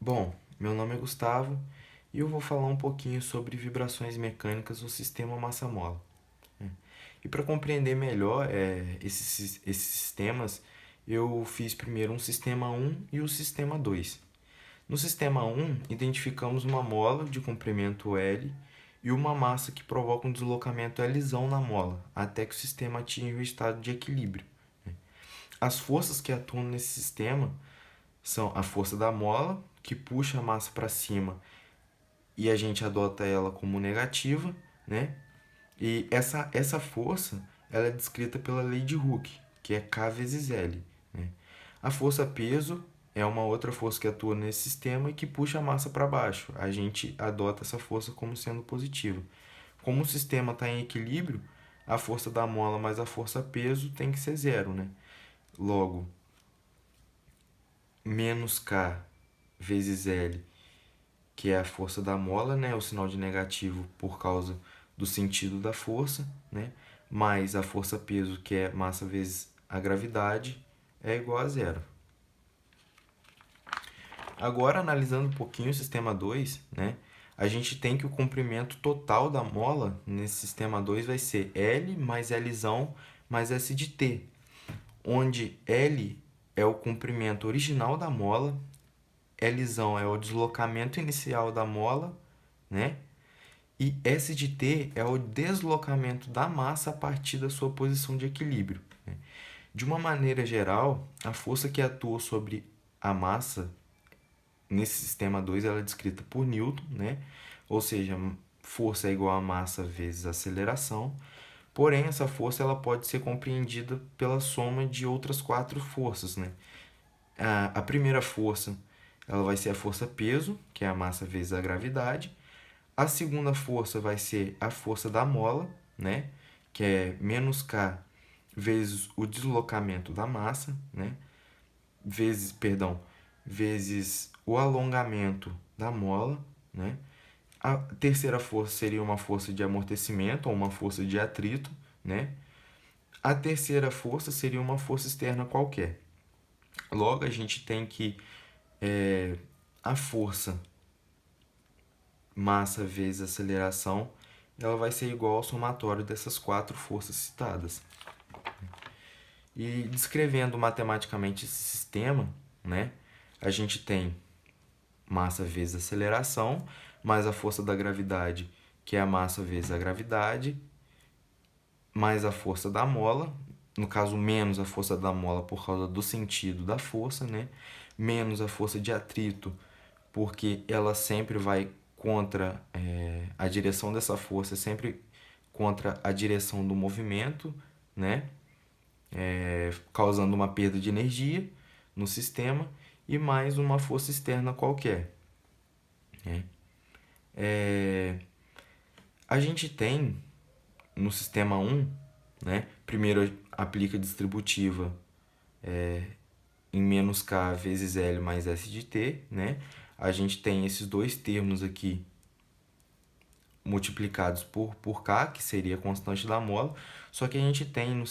Bom, meu nome é Gustavo e eu vou falar um pouquinho sobre vibrações mecânicas do sistema massa-mola. E para compreender melhor esses sistemas, eu fiz primeiro um sistema 1 e o sistema 2. No sistema 1, identificamos uma mola de comprimento L e uma massa que provoca um deslocamento L na mola, até que o sistema atinja o estado de equilíbrio. As forças que atuam nesse sistema são a força da mola, que puxa a massa para cima e a gente adota ela como negativa, né? E essa força ela é descrita pela lei de Hooke, que é K vezes L. Né? A força peso é uma outra força que atua nesse sistema e que puxa a massa para baixo. A gente adota essa força como sendo positiva. Como o sistema está em equilíbrio, a força da mola mais a força peso tem que ser zero. Né? Logo, menos K vezes L, que é a força da mola, né, o sinal de negativo por causa do sentido da força, né, mais a força peso, que é massa vezes a gravidade, é igual a zero. Agora, analisando um pouquinho o sistema 2, né, a gente tem que o comprimento total da mola nesse sistema 2 vai ser L mais L mais S de T, onde L é o comprimento original da mola, L é o deslocamento inicial da mola, né? E S de T é o deslocamento da massa a partir da sua posição de equilíbrio. Né? De uma maneira geral, a força que atua sobre a massa nesse sistema 2 ela é descrita por Newton, né? Ou seja, força é igual a massa vezes aceleração. Porém, essa força ela pode ser compreendida pela soma de outras quatro forças. Né? A primeira força ela vai ser a força peso, que é a massa vezes a gravidade. A segunda força vai ser a força da mola, né? Que é menos K vezes o deslocamento da massa, né? Vezes o alongamento da mola, né? A terceira força seria uma força de amortecimento ou uma força de atrito, né? A terceira força seria uma força externa qualquer. Logo, a gente tem que a força massa vezes aceleração, ela vai ser igual ao somatório dessas quatro forças citadas. E descrevendo matematicamente esse sistema, né, a gente tem massa vezes aceleração, mais a força da gravidade, que é a massa vezes a gravidade, mais a força da mola, no caso menos a força da mola por causa do sentido da força, né, menos a força de atrito, porque ela sempre vai contra a direção dessa força, sempre contra a direção do movimento, né? Causando uma perda de energia no sistema e mais uma força externa qualquer. Né? A gente tem no sistema 1, né? Primeiro aplica a distributiva em menos K vezes L mais S de T, né? A gente tem esses dois termos aqui multiplicados por K, que seria a constante da mola, só que a gente tem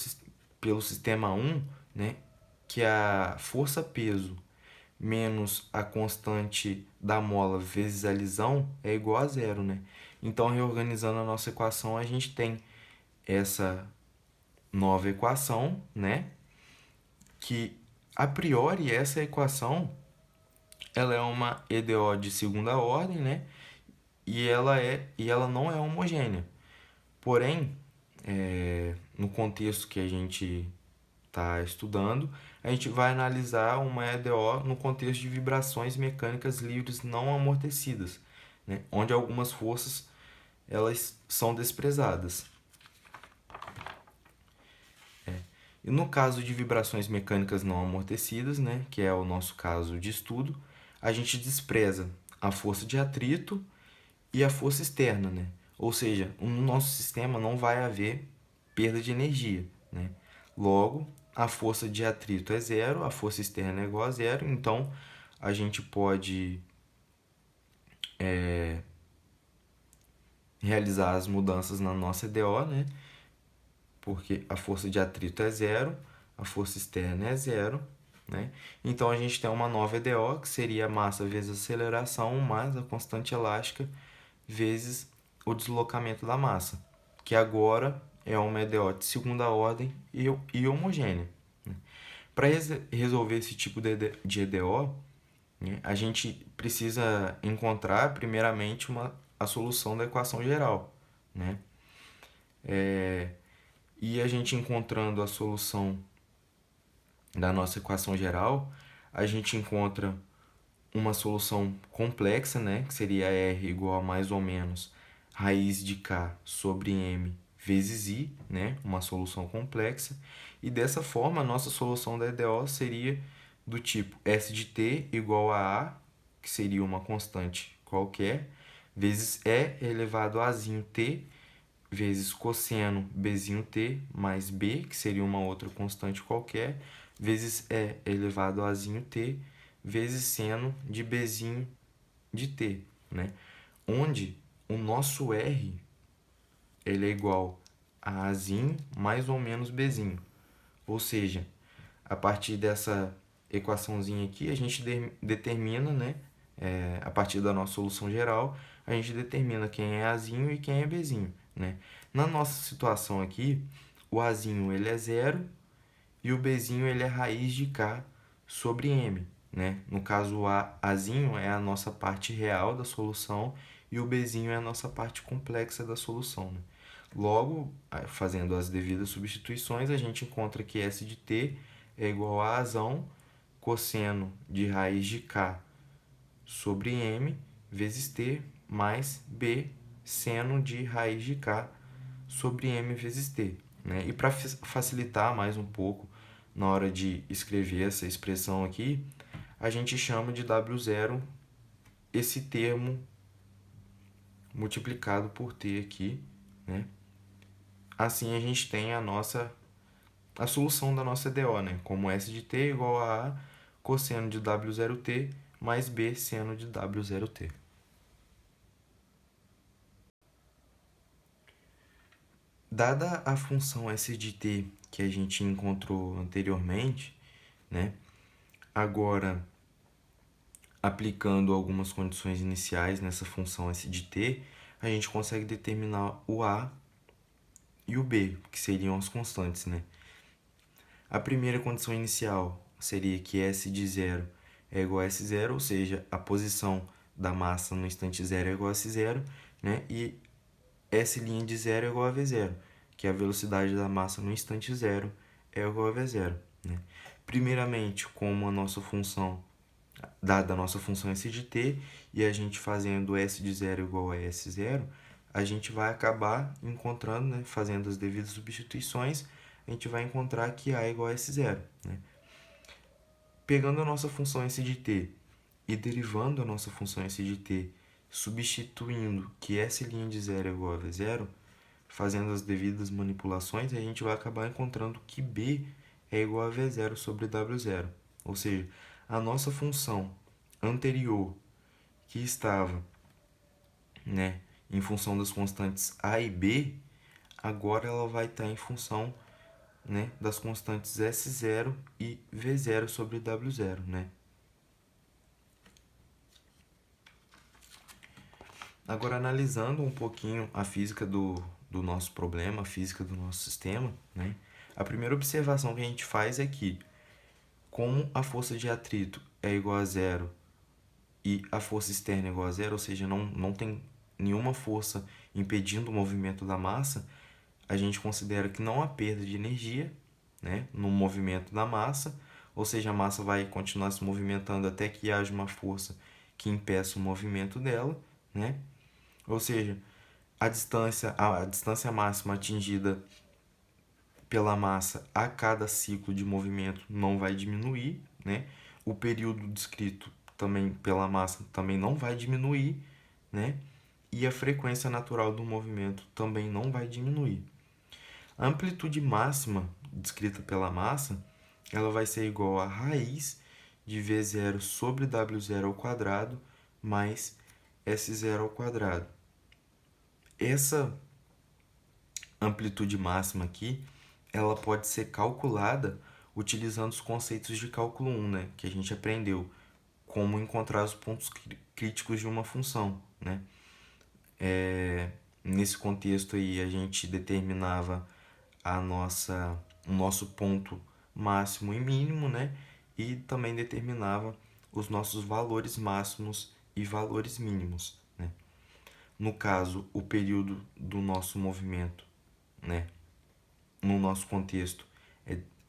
pelo sistema 1, né, que a força-peso menos a constante da mola vezes a lisão é igual a zero, né? Então, reorganizando a nossa equação, a gente tem essa nova equação, né, que a priori essa equação ela é uma EDO de segunda ordem, né? E ela não é homogênea. Porém, no contexto que a gente está estudando, a gente vai analisar uma EDO no contexto de vibrações mecânicas livres não amortecidas, né? Onde algumas forças elas são desprezadas. E no caso de vibrações mecânicas não amortecidas, né, que é o nosso caso de estudo, a gente despreza a força de atrito e a força externa, né? Ou seja, no nosso sistema não vai haver perda de energia, né? Logo, a força de atrito é zero, a força externa é igual a zero, então a gente pode realizar as mudanças na nossa EDO, né? Porque a força de atrito é zero, a força externa é zero, né? Então, a gente tem uma nova EDO, que seria a massa vezes a aceleração, mais a constante elástica, vezes o deslocamento da massa, que agora é uma EDO de segunda ordem e homogênea. Para resolver esse tipo de EDO, né, a gente precisa encontrar, primeiramente, a solução da equação geral, né? E a gente encontrando a solução da nossa equação geral, a gente encontra uma solução complexa, né? Que seria R igual a mais ou menos raiz de K sobre M vezes I, né? Uma solução complexa. E dessa forma, a nossa solução da EDO seria do tipo S de T igual a A, que seria uma constante qualquer, vezes E elevado a Azinho T, vezes cosseno Bzinho T mais B, que seria uma outra constante qualquer, vezes E elevado a Azinho T, vezes seno de Bzinho de T, né? Onde o nosso R ele é igual a Azinho mais ou menos Bzinho. Ou seja, a partir dessa equaçãozinha aqui, a gente determina, né? A partir da nossa solução geral, a gente determina quem é Azinho e quem é Bzinho, né? Na nossa situação aqui, o Azinho ele é zero e o Bzinho ele é raiz de K sobre M, né? No caso, o Azinho é a nossa parte real da solução e o Bzinho é a nossa parte complexa da solução, né? Logo, fazendo as devidas substituições, a gente encontra que S de T é igual a Azão cosseno de raiz de K sobre M vezes T mais B seno de raiz de K sobre M vezes T, né? E para facilitar mais um pouco na hora de escrever essa expressão aqui, a gente chama de W0 esse termo multiplicado por T aqui, né? Assim a gente tem a solução da nossa EDO, né? Como S de T igual a A cosseno de W0T mais B seno de W0T. Dada a função S de T que a gente encontrou anteriormente, né? Agora, aplicando algumas condições iniciais nessa função S de T, a gente consegue determinar o A e o B, que seriam as constantes, né? A primeira condição inicial seria que S de 0 é igual a S0, ou seja, a posição da massa no instante 0 é igual a S0, né? E S' de 0 é igual a V0, que é a velocidade da massa no instante 0 é igual a V0, né? Primeiramente, como a nossa função, dada a nossa função S de t, e a gente fazendo S de 0 igual a S0, a gente vai acabar encontrando, né, fazendo as devidas substituições, a gente vai encontrar que A é igual a S0, né? Pegando a nossa função S de t e derivando a nossa função S de t, substituindo que S' de 0 é igual a V0, fazendo as devidas manipulações, a gente vai acabar encontrando que B é igual a V0 sobre W0. Ou seja, a nossa função anterior, que estava, né, em função das constantes A e B, agora ela vai estar em função, né, das constantes S0 e V0 sobre W0, né? Agora, analisando um pouquinho a física do nosso problema, a física do nosso sistema, né? A primeira observação que a gente faz é que, como a força de atrito é igual a zero e a força externa é igual a zero, ou seja, não tem nenhuma força impedindo o movimento da massa, a gente considera que não há perda de energia, né, no movimento da massa, ou seja, a massa vai continuar se movimentando até que haja uma força que impeça o movimento dela, né? Ou seja, a distância máxima atingida pela massa a cada ciclo de movimento não vai diminuir, né? O período descrito também pela massa também não vai diminuir, né? E a frequência natural do movimento também não vai diminuir. A amplitude máxima descrita pela massa, ela vai ser igual a raiz de V0 sobre W0 ao quadrado mais S0 ao quadrado. Essa amplitude máxima aqui, ela pode ser calculada utilizando os conceitos de cálculo 1, né, que a gente aprendeu, como encontrar os pontos críticos de uma função, né. Nesse contexto aí, a gente determinava o nosso ponto máximo e mínimo, né, e também determinava os nossos valores máximos e valores mínimos, né. No caso, o período do nosso movimento, né, no nosso contexto,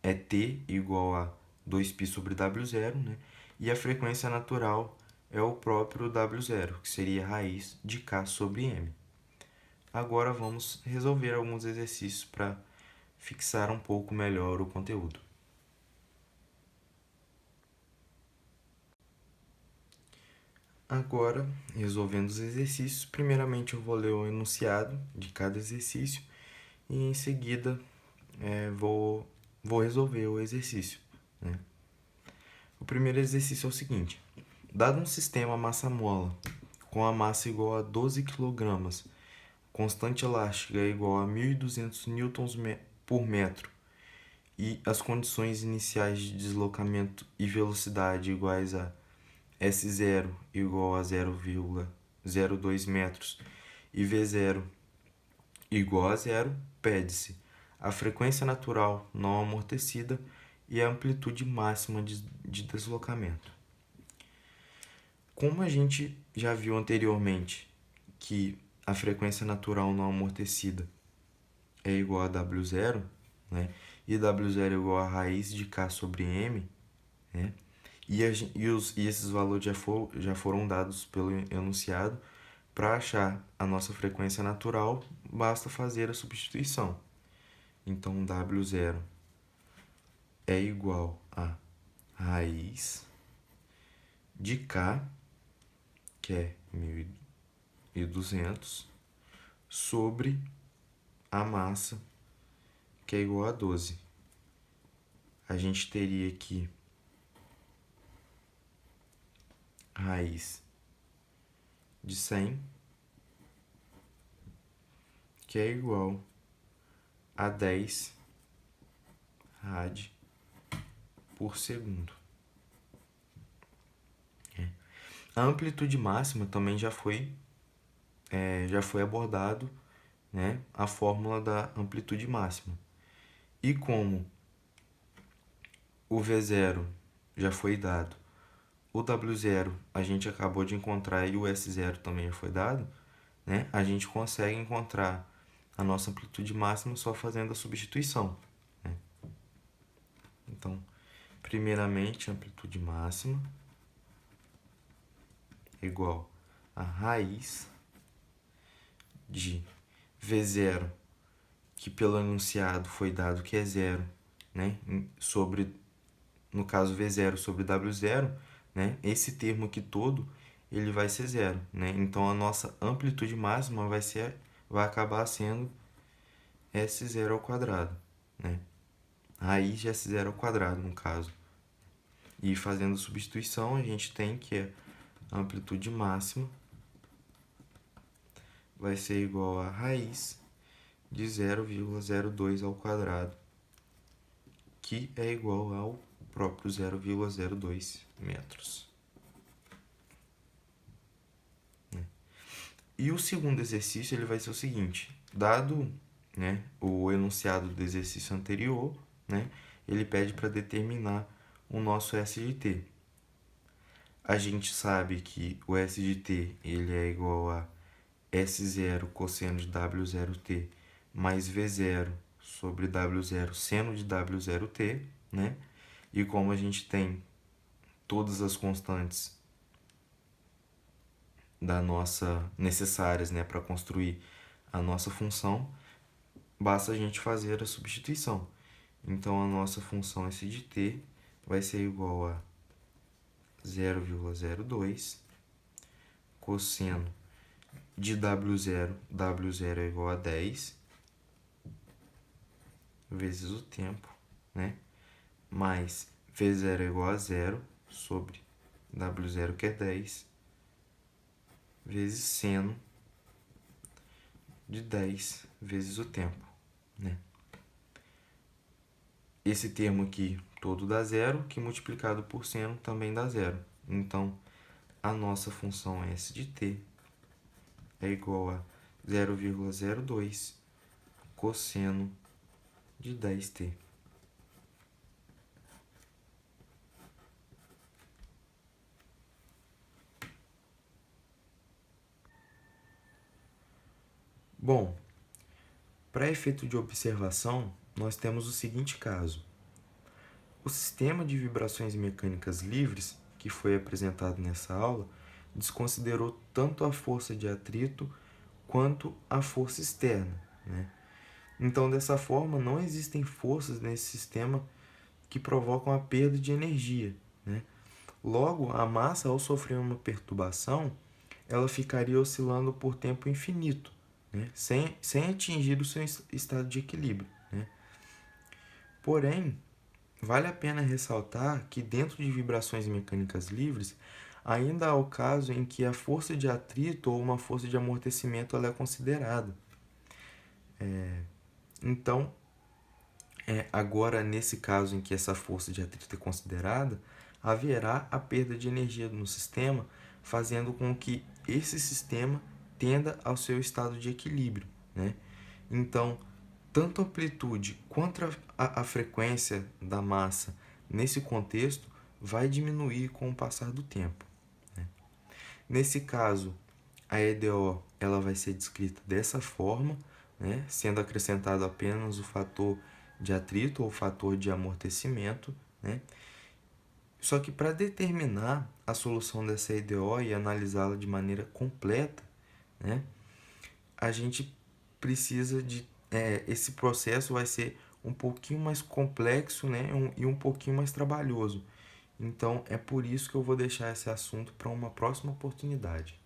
é t igual a 2π sobre w0, né, e a frequência natural é o próprio w0, que seria a raiz de k sobre m. Agora vamos resolver alguns exercícios para fixar um pouco melhor o conteúdo. Agora, resolvendo os exercícios, primeiramente eu vou ler o enunciado de cada exercício e em seguida vou resolver o exercício, né? O primeiro exercício é o seguinte: dado um sistema massa-mola com a massa igual a 12 kg, constante elástica é igual a 1.200 Nm por metro e as condições iniciais de deslocamento e velocidade iguais a S0 igual a 0,02 metros e V0 igual a zero, pede-se a frequência natural não amortecida e a amplitude máxima de deslocamento. Como a gente já viu anteriormente que a frequência natural não amortecida é igual a W0, né? E W0 é igual a raiz de K sobre M, né? E esses valores já foram dados pelo enunciado. Para achar a nossa frequência natural, basta fazer a substituição. Então, W0 é igual a raiz de K, que é 1.200, sobre a massa, que é igual a 12. A gente teria aqui raiz de 100, que é igual a 10 rad por segundo. A amplitude máxima também já foi abordado, né, a fórmula da amplitude máxima. E como o V0 já foi dado, o W0 a gente acabou de encontrar e o S0 também já foi dado, né, a gente consegue encontrar a nossa amplitude máxima só fazendo a substituição, né? Então, primeiramente, a amplitude máxima é igual a raiz de V0, que pelo enunciado foi dado que é zero, né, sobre, no caso, V0 sobre W0, né, esse termo aqui todo, ele vai ser zero, né? Então, a nossa amplitude máxima vai acabar sendo S0 ao quadrado, né? Raiz de S0 ao quadrado, no caso. E fazendo substituição, a gente tem que a amplitude máxima vai ser igual a raiz de 0,02 ao quadrado, que é igual ao próprio 0,02 metros. E o segundo exercício ele vai ser o seguinte: dado, né, o enunciado do exercício anterior, né, ele pede para determinar o nosso S de t. A gente sabe que o S de t ele é igual a S0 cosseno de W0t mais V0 sobre W0 seno de W0t, né? E como a gente tem todas as constantes necessárias, né, para construir a nossa função, basta a gente fazer a substituição. Então, a nossa função S de t vai ser igual a 0,02 cosseno de W0, W0 é igual a 10, vezes o tempo, né? Mais V0 é igual a 0 sobre W0, que é 10, vezes seno de 10 vezes o tempo, né? Esse termo aqui todo dá zero, que multiplicado por seno também dá zero. Então, a nossa função S de t é igual a 0,02 cosseno de 10t. Bom, para efeito de observação, nós temos o seguinte caso. O sistema de vibrações mecânicas livres, que foi apresentado nessa aula, desconsiderou tanto a força de atrito quanto a força externa, né? Então, dessa forma, não existem forças nesse sistema que provocam a perda de energia, né? Logo, a massa, ao sofrer uma perturbação, ela ficaria oscilando por tempo infinito, né? sem atingir o seu estado de equilíbrio, né? Porém, vale a pena ressaltar que dentro de vibrações mecânicas livres, ainda há o caso em que a força de atrito ou uma força de amortecimento ela é considerada. Então, agora, nesse caso em que essa força de atrito é considerada, haverá a perda de energia no sistema, fazendo com que esse sistema tenda ao seu estado de equilíbrio, né? Então, tanto a amplitude quanto a frequência da massa nesse contexto vai diminuir com o passar do tempo, né? Nesse caso, a EDO ela vai ser descrita dessa forma, né? Sendo acrescentado apenas o fator de atrito ou fator de amortecimento, né? Só que para determinar a solução dessa EDO e analisá-la de maneira completa, né, a gente precisa de... esse processo vai ser um pouquinho mais complexo, né, e um pouquinho mais trabalhoso. Então, é por isso que eu vou deixar esse assunto para uma próxima oportunidade.